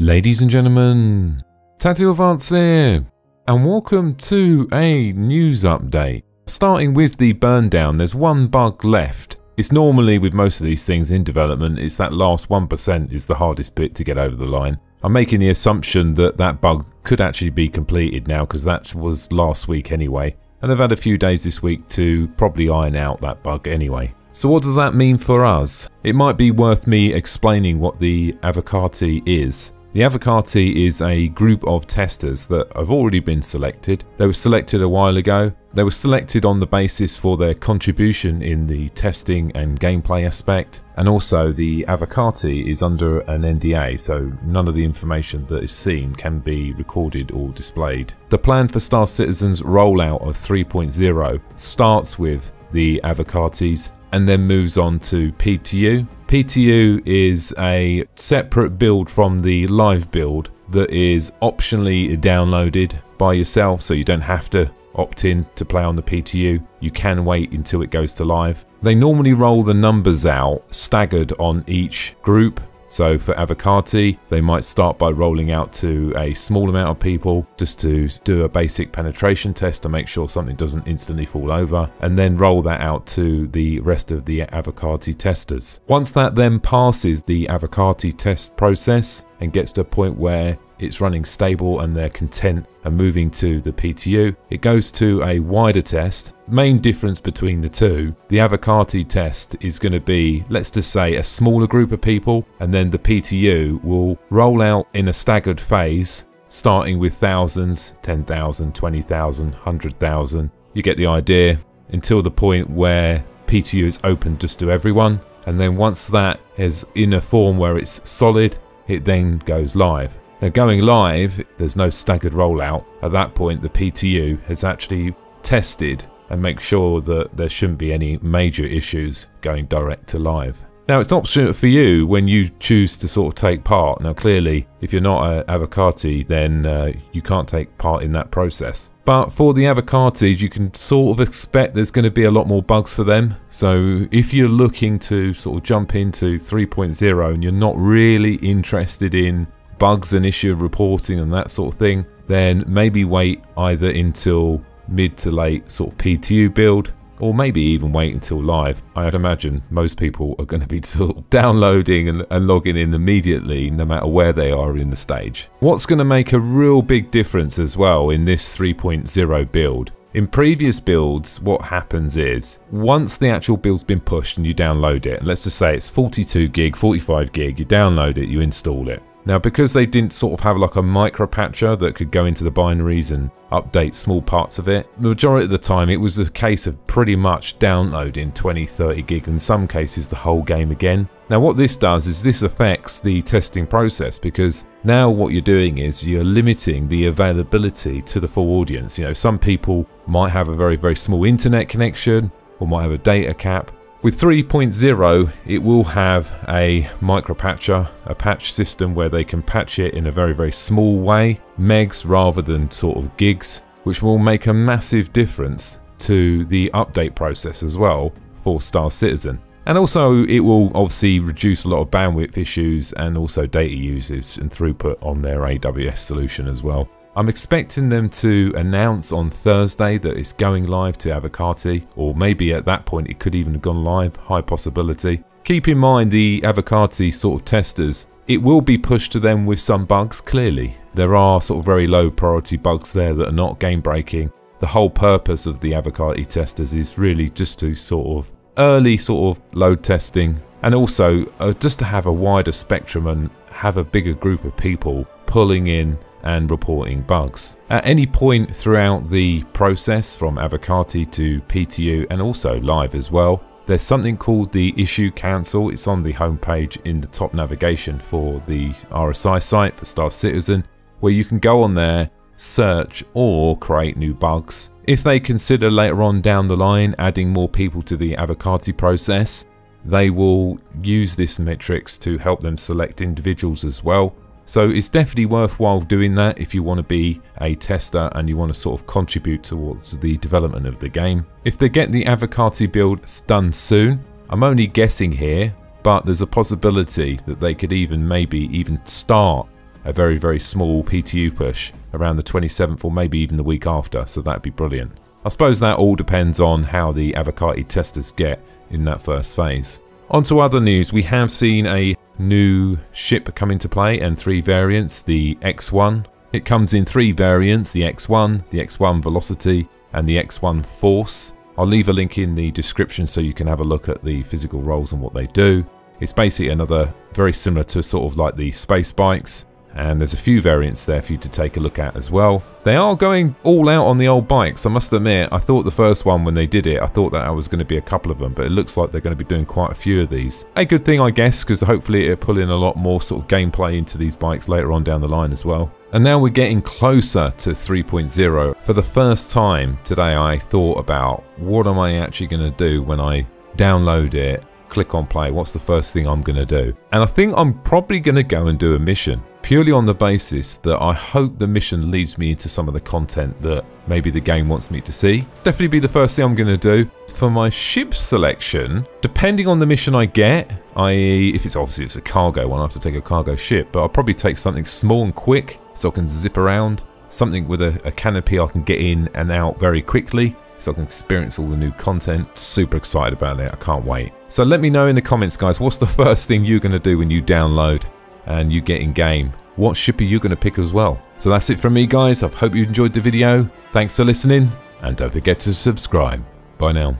Ladies and gentlemen, Tattoo Advance here, and welcome to a news update. Starting with the burn down, there's one bug left. It's normally, with most of these things in development, it's that last 1% is the hardest bit to get over the line. I'm making the assumption that that bug could actually be completed now, because that was last week anyway, and they've had a few days this week to probably iron out that bug anyway. So what does that mean for us? It might be worth me explaining what the Avocati is. The Avocati is a group of testers that have already been selected. They were selected a while ago. They were selected on the basis for their contribution in the testing and gameplay aspect. And also the Avocati is under an NDA, so none of the information that is seen can be recorded or displayed. The plan for Star Citizen's rollout of 3.0 starts with the Avocatis and then moves on to PTU. PTU is a separate build from the live build that is optionally downloaded by yourself, so you don't have to opt in to play on the PTU. You can wait until it goes to live. They normally roll the numbers out staggered on each group. So for Avocati, they might start by rolling out to a small amount of people just to do a basic penetration test to make sure something doesn't instantly fall over, and then roll that out to the rest of the Avocati testers. Once that then passes the Avocati test process and gets to a point where it's running stable and they're content and moving to the PTU, it goes to a wider test. Main difference between the two, the Avocati test is going to be, let's just say, a smaller group of people, and then the PTU will roll out in a staggered phase, starting with thousands, 10,000, 20,000, 100,000. You get the idea, until the point where PTU is open just to everyone, and then once that is in a form where it's solid, it then goes live. Now going live, there's no staggered rollout. At that point, the PTU has actually tested and make sure that there shouldn't be any major issues going direct to live. Now it's optional for you when you choose to sort of take part. Now clearly, if you're not an Avocati, then you can't take part in that process. But for the Avocatis, you can sort of expect there's going to be a lot more bugs for them. So if you're looking to sort of jump into 3.0 and you're not really interested in bugs and issue reporting and that sort of thing, then maybe wait either until mid to late sort of PTU build, or maybe even wait until live. I'd imagine most people are going to be sort of downloading and logging in immediately, no matter where they are in the stage. What's going to make a real big difference as well in this 3.0 build, in previous builds, what happens is, once the actual build's been pushed and you download it, let's just say it's 42 gig, 45 gig, you download it, you install it. Now, because they didn't sort of have like a micro patcher that could go into the binaries and update small parts of it, the majority of the time it was a case of pretty much downloading 20, 30 gig, in some cases the whole game again. Now what this does is this affects the testing process, because now what you're doing is you're limiting the availability to the full audience. You know, some people might have a very, very small internet connection or might have a data cap. With 3.0, it will have a micro patcher, a patch system where they can patch it in a very, very small way, megs rather than sort of gigs, which will make a massive difference to the update process as well for Star Citizen. And also it will obviously reduce a lot of bandwidth issues and also data usage and throughput on their AWS solution as well. I'm expecting them to announce on Thursday that it's going live to Avocati, or maybe at that point it could even have gone live, high possibility. Keep in mind the Avocati sort of testers, it will be pushed to them with some bugs, clearly. There are sort of very low priority bugs there that are not game breaking. The whole purpose of the Avocati testers is really just to sort of early sort of load testing, and also just to have a wider spectrum and have a bigger group of people pulling in and reporting bugs. At any point throughout the process, from Avocati to PTU and also live as well, there's something called the issue cancel. It's on the homepage in the top navigation for the RSI site for Star Citizen, where you can go on there, search or create new bugs. If they consider later on down the line adding more people to the Avocati process, they will use this metrics to help them select individuals as well. So it's definitely worthwhile doing that if you want to be a tester and you want to sort of contribute towards the development of the game. If they get the Avocati build done soon, I'm only guessing here, but there's a possibility that they could even maybe start a very, very small PTU push around the 27th or maybe even the week after, so that'd be brilliant. I suppose that all depends on how the Avocati testers get in that first phase. On to other news, we have seen a new ship come into play and 3 variants, the X1. It comes in 3 variants, the X1 Velocity and the X1 Force. I'll leave a link in the description so you can have a look at the physical roles and what they do. It's basically another very similar to sort of like the space bikes, and there's a few variants there for you to take a look at as well. They are going all out on the old bikes. I must admit, I thought the first one when they did it, I thought that I was going to be a couple of them, but it looks like they're going to be doing quite a few of these. A good thing, I guess, because hopefully it'll pull in a lot more sort of gameplay into these bikes later on down the line as well. And now we're getting closer to 3.0. For the first time today, I thought about what am I actually going to do when I download it, click on play. What's the first thing I'm going to do? And I think I'm probably going to go and do a mission, purely on the basis that I hope the mission leads me into some of the content that maybe the game wants me to see. Definitely be the first thing I'm going to do. For my ship selection, depending on the mission I get, i.e. if it's obviously it's a cargo one, I have to take a cargo ship, but I'll probably take something small and quick so I can zip around, something with a canopy I can get in and out very quickly so I can experience all the new content. Super excited about it, I can't wait. So let me know in the comments, guys, what's the first thing you're going to do when you download and you get in game? What ship are you going to pick as well? So that's it from me, guys. I hope you enjoyed the video. Thanks for listening, and don't forget to subscribe. Bye now.